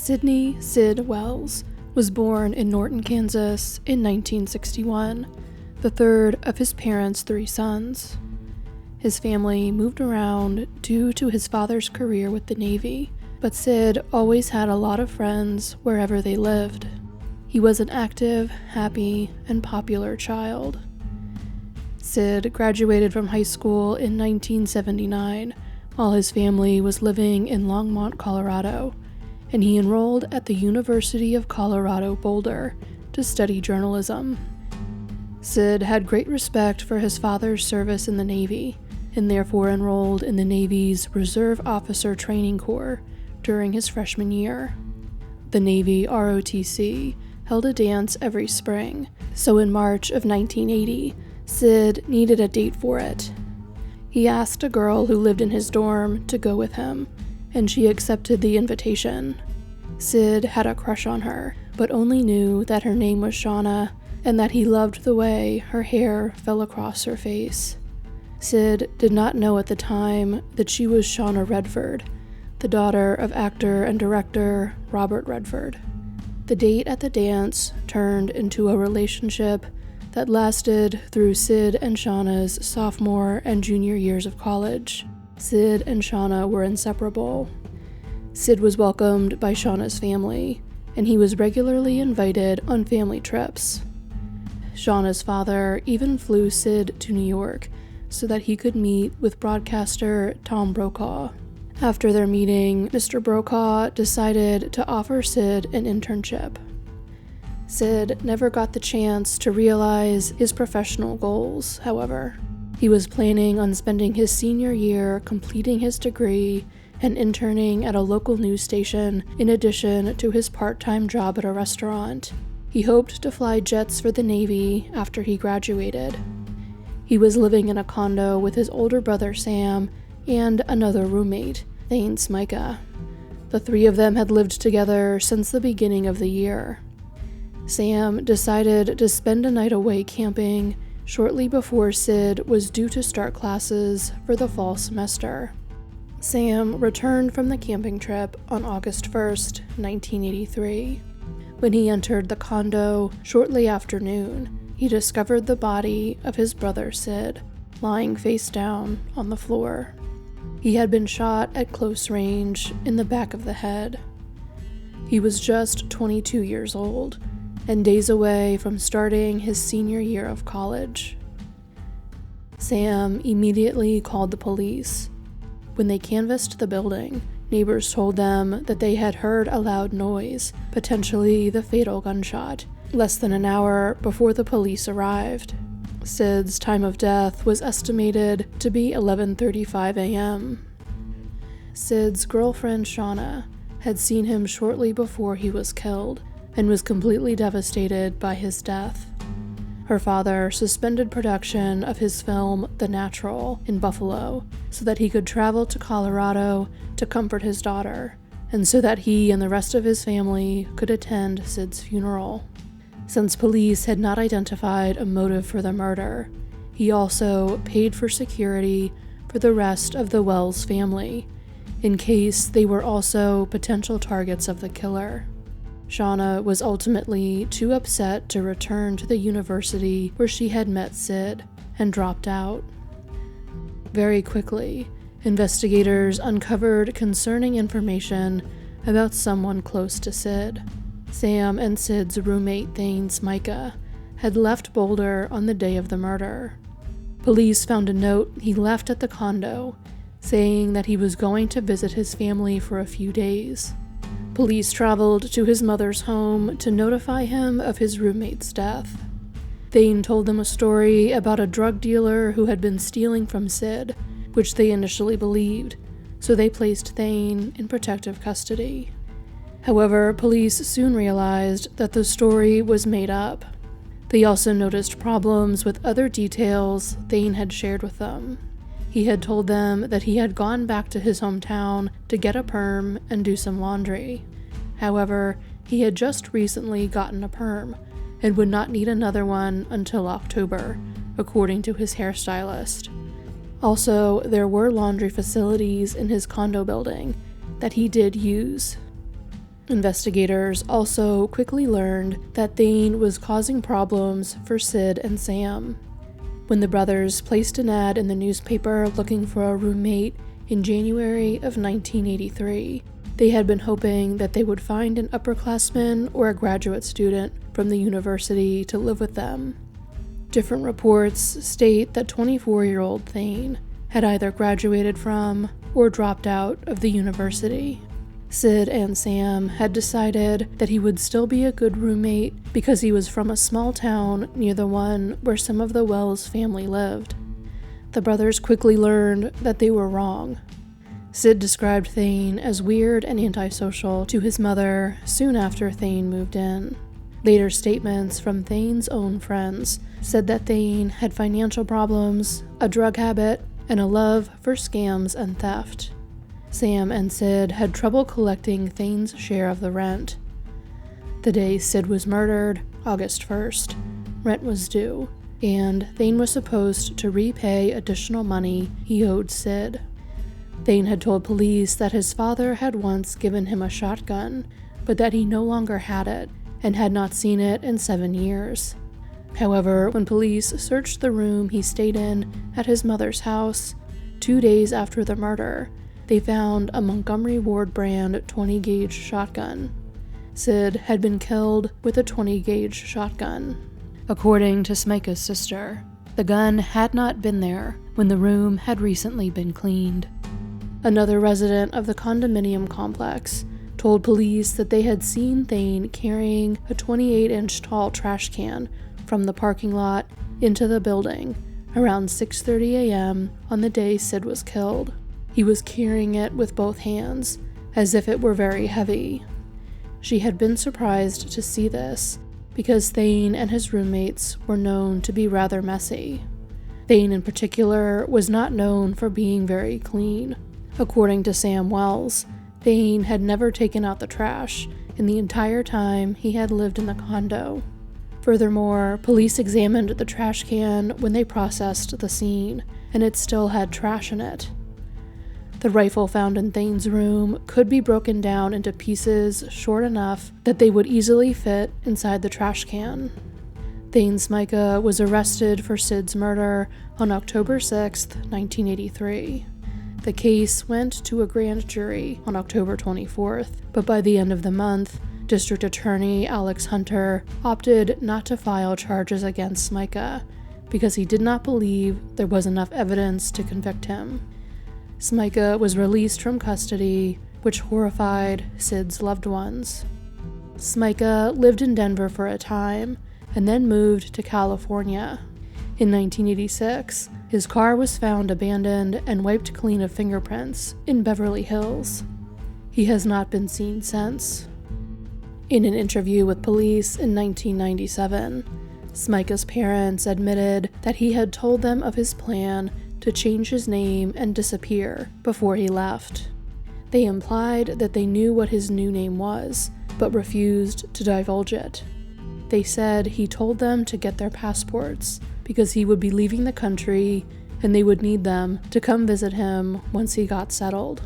Sidney Sid Wells was born in Norton, Kansas in 1961, the third of his parents' 3 sons. His family moved around due to his father's career with the Navy, but Sid always had a lot of friends wherever they lived. He was an active, happy, and popular child. Sid graduated from high school in 1979 while his family was living in Longmont, Colorado, and he enrolled at the University of Colorado Boulder to study journalism. Sid had great respect for his father's service in the Navy, and therefore enrolled in the Navy's Reserve Officer Training Corps during his freshman year. The Navy ROTC held a dance every spring, so in March of 1980, Sid needed a date for it. He asked a girl who lived in his dorm to go with him, and she accepted the invitation. Sid had a crush on her, but only knew that her name was Shauna, and that he loved the way her hair fell across her face. Sid did not know at the time that she was Shauna Redford, the daughter of actor and director Robert Redford. The date at the dance turned into a relationship that lasted through Sid and Shauna's sophomore and junior years of college. Sid and Shauna were inseparable. Sid was welcomed by Shauna's family, and he was regularly invited on family trips. Shauna's father even flew Sid to New York so that he could meet with broadcaster Tom Brokaw. After their meeting, Mr. Brokaw decided to offer Sid an internship. Sid never got the chance to realize his professional goals, however. He was planning on spending his senior year completing his degree and interning at a local news station in addition to his part-time job at a restaurant. He hoped to fly jets for the Navy after he graduated. He was living in a condo with his older brother Sam and another roommate, thayne smika. The 3 of them had lived together since the beginning of the year. Sam decided to spend a night away camping shortly before Sid was due to start classes for the fall semester. Sam returned from the camping trip on August 1st, 1983. When he entered the condo shortly after noon, he discovered the body of his brother Sid, lying face down on the floor. He had been shot at close range in the back of the head. He was just 22 years old, and days away from starting his senior year of college. Sam immediately called the police. When they canvassed the building, neighbors told them that they had heard a loud noise, potentially the fatal gunshot, less than an hour before the police arrived. Sid's time of death was estimated to be 11:35 a.m. Sid's girlfriend Shauna had seen him shortly before he was killed, and was completely devastated by his death. Her father suspended production of his film The Natural in Buffalo so that he could travel to Colorado to comfort his daughter, and so that he and the rest of his family could attend Sid's funeral. Since police had not identified a motive for the murder, he also paid for security for the rest of the Wells family, in case they were also potential targets of the killer. Shauna was ultimately too upset to return to the university where she had met Sid, and dropped out. Very quickly, investigators uncovered concerning information about someone close to Sid. Sam and Sid's roommate thayne smika had left Boulder on the day of the murder. Police found a note he left at the condo, saying that he was going to visit his family for a few days. Police traveled to his mother's home to notify him of his roommate's death. Thayne told them a story about a drug dealer who had been stealing from Sid, which they initially believed, so they placed Thayne in protective custody. However, police soon realized that the story was made up. They also noticed problems with other details Thayne had shared with them. He had told them that he had gone back to his hometown to get a perm and do some laundry. However, he had just recently gotten a perm and would not need another one until October, according to his hairstylist. Also, there were laundry facilities in his condo building that he did use. Investigators also quickly learned that Thayne was causing problems for Sid and Sam. When the brothers placed an ad in the newspaper looking for a roommate in January of 1983, they had been hoping that they would find an upperclassman or a graduate student from the university to live with them. Different reports state that 24-year-old Thayne had either graduated from or dropped out of the university. Sid and Sam had decided that he would still be a good roommate because he was from a small town near the one where some of the Wells family lived. The brothers quickly learned that they were wrong. Sid described Thayne as weird and antisocial to his mother soon after Thayne moved in. Later statements from Thayne's own friends said that Thayne had financial problems, a drug habit, and a love for scams and theft. Sam and Sid had trouble collecting Thayne's share of the rent. The day Sid was murdered, August 1st, rent was due, and Thayne was supposed to repay additional money he owed Sid. Thayne had told police that his father had once given him a shotgun, but that he no longer had it and had not seen it in 7 years. However, when police searched the room he stayed in at his mother's house 2 days after the murder, they found a Montgomery Ward brand 20-gauge shotgun. Sid had been killed with a 20-gauge shotgun. According to Smika's sister, the gun had not been there when the room had recently been cleaned. Another resident of the condominium complex told police that they had seen Thayne carrying a 28-inch tall trash can from the parking lot into the building around 6:30 a.m. on the day Sid was killed. He was carrying it with both hands, as if it were very heavy. She had been surprised to see this, because Thayne and his roommates were known to be rather messy. Thayne in particular was not known for being very clean. According to Sam Wells, Thayne had never taken out the trash in the entire time he had lived in the condo. Furthermore, police examined the trash can when they processed the scene, and it still had trash in it. The rifle found in Thayne's room could be broken down into pieces short enough that they would easily fit inside the trash can. Thayne Smika was arrested for Sid's murder on October 6, 1983. The case went to a grand jury on October 24th, but by the end of the month, District Attorney Alex Hunter opted not to file charges against Smika because he did not believe there was enough evidence to convict him. Smika was released from custody, which horrified Sid's loved ones. Smika lived in Denver for a time and then moved to California. In 1986, his car was found abandoned and wiped clean of fingerprints in Beverly Hills. He has not been seen since. In an interview with police in 1997, Smika's parents admitted that he had told them of his plan to change his name and disappear before he left. They implied that they knew what his new name was, but refused to divulge it. They said he told them to get their passports because he would be leaving the country and they would need them to come visit him once he got settled.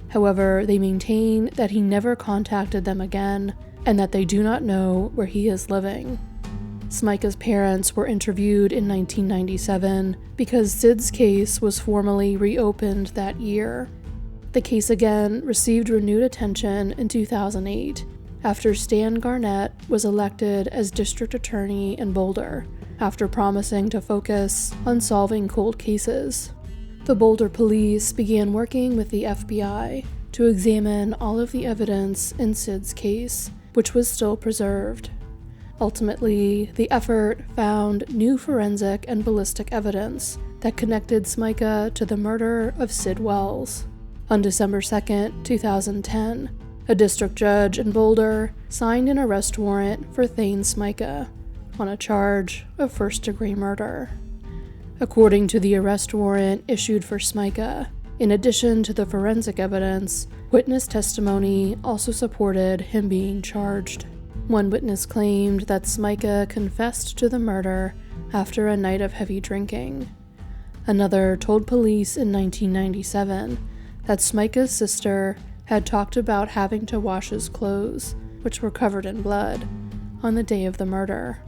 However, they maintain that he never contacted them again and that they do not know where he is living. Smika's parents were interviewed in 1997 because Sid's case was formally reopened that year. The case again received renewed attention in 2008 after Stan Garnett was elected as district attorney in Boulder after promising to focus on solving cold cases. The Boulder police began working with the FBI to examine all of the evidence in Sid's case, which was still preserved. Ultimately, the effort found new forensic and ballistic evidence that connected Smika to the murder of Sid Wells. On December 2, 2010, a district judge in Boulder signed an arrest warrant for Thayne Smika on a charge of first-degree murder. According to the arrest warrant issued for Smika, in addition to the forensic evidence, witness testimony also supported him being charged. One witness claimed that Smika confessed to the murder after a night of heavy drinking. Another told police in 1997 that Smika's sister had talked about having to wash his clothes, which were covered in blood, on the day of the murder.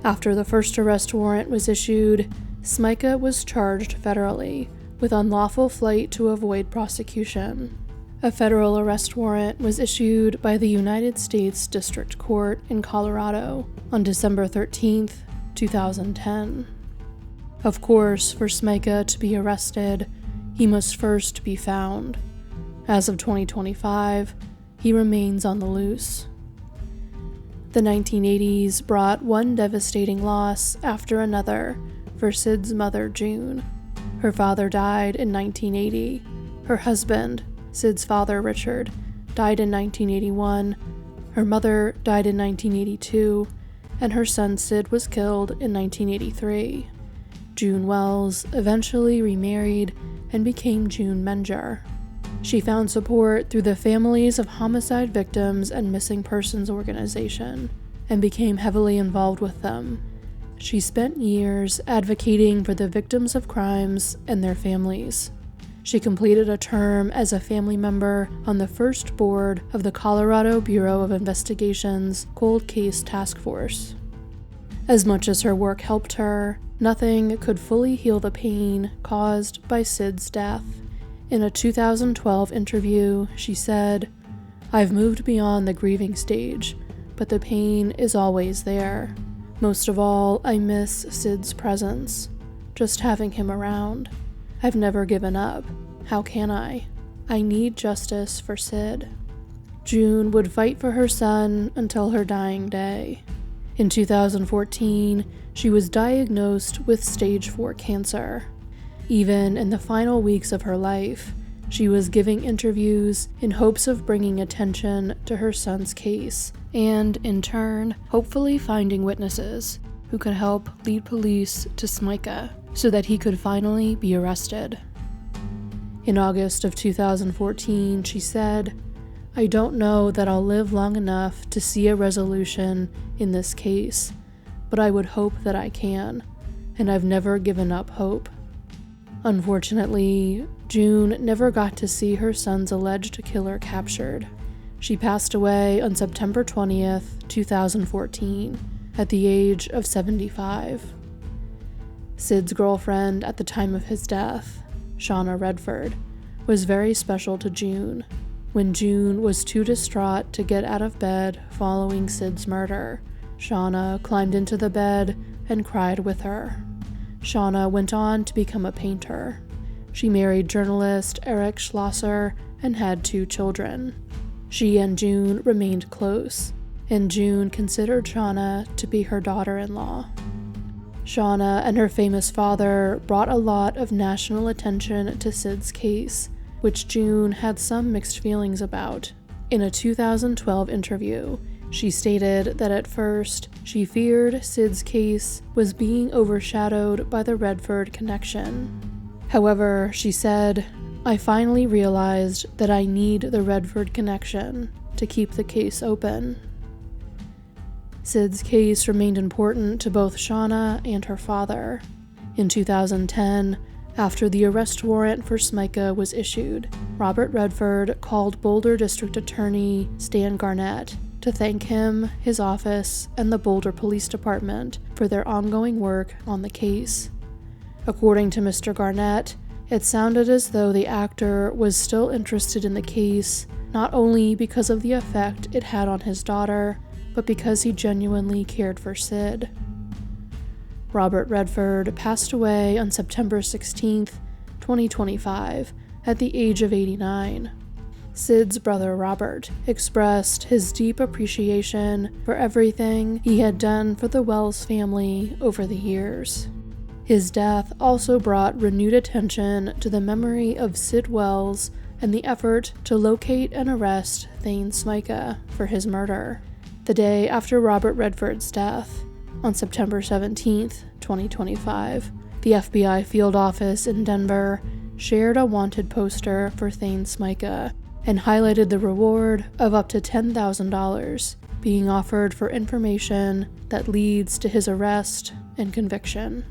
After the first arrest warrant was issued, Smika was charged federally with unlawful flight to avoid prosecution. A federal arrest warrant was issued by the United States District Court in Colorado on December 13, 2010. Of course, for Smika to be arrested, he must first be found. As of 2025, he remains on the loose. The 1980s brought one devastating loss after another for Sid's mother, June. Her father died in 1980. Her husband, Sid's father, Richard, died in 1981. Her mother died in 1982, and her son Sid was killed in 1983. June Wells eventually remarried and became June Menger. She found support through the Families of Homicide Victims and Missing Persons organization and became heavily involved with them. She spent years advocating for the victims of crimes and their families. She completed a term as a family member on the first board of the Colorado Bureau of Investigation's Cold Case Task Force. As much as her work helped her, nothing could fully heal the pain caused by Sid's death. In a 2012 interview, she said, "I've moved beyond the grieving stage, but the pain is always there. Most of all, I miss Sid's presence, just having him around. I've never given up. How can I? I need justice for Sid." June would fight for her son until her dying day. In 2014, she was diagnosed with stage 4 cancer. Even in the final weeks of her life, she was giving interviews in hopes of bringing attention to her son's case, and in turn, hopefully finding witnesses who could help lead police to Smika so that he could finally be arrested. In August of 2014, she said, "I don't know that I'll live long enough to see a resolution in this case, but I would hope that I can, and I've never given up hope." Unfortunately, June never got to see her son's alleged killer captured. She passed away on September 20th, 2014, at the age of 75. Sid's girlfriend at the time of his death, Shauna Redford, was very special to June. When June was too distraught to get out of bed following Sid's murder, Shauna climbed into the bed and cried with her. Shauna went on to become a painter. She married journalist Eric Schlosser and had 2 children. She and June remained close, and June considered Shauna to be her daughter-in-law. Shauna and her famous father brought a lot of national attention to Sid's case, which June had some mixed feelings about. In a 2012 interview, she stated that at first, she feared Sid's case was being overshadowed by the Redford connection. However, she said, "I finally realized that I need the Redford connection to keep the case open." Sid's case remained important to both Shauna and her father. In 2010, after the arrest warrant for Smika was issued, Robert Redford called Boulder District Attorney Stan Garnett to thank him, his office, and the Boulder Police Department for their ongoing work on the case. According to Mr. Garnett, it sounded as though the actor was still interested in the case, not only because of the effect it had on his daughter, but because he genuinely cared for Sid. Robert Redford passed away on September 16, 2025, at the age of 89. Sid's brother Robert expressed his deep appreciation for everything he had done for the Wells family over the years. His death also brought renewed attention to the memory of Sid Wells and the effort to locate and arrest Thayne Smika for his murder. The day after Robert Redford's death, on September 17, 2025, the FBI field office in Denver shared a wanted poster for Thayne Smika and highlighted the reward of up to $10,000 being offered for information that leads to his arrest and conviction.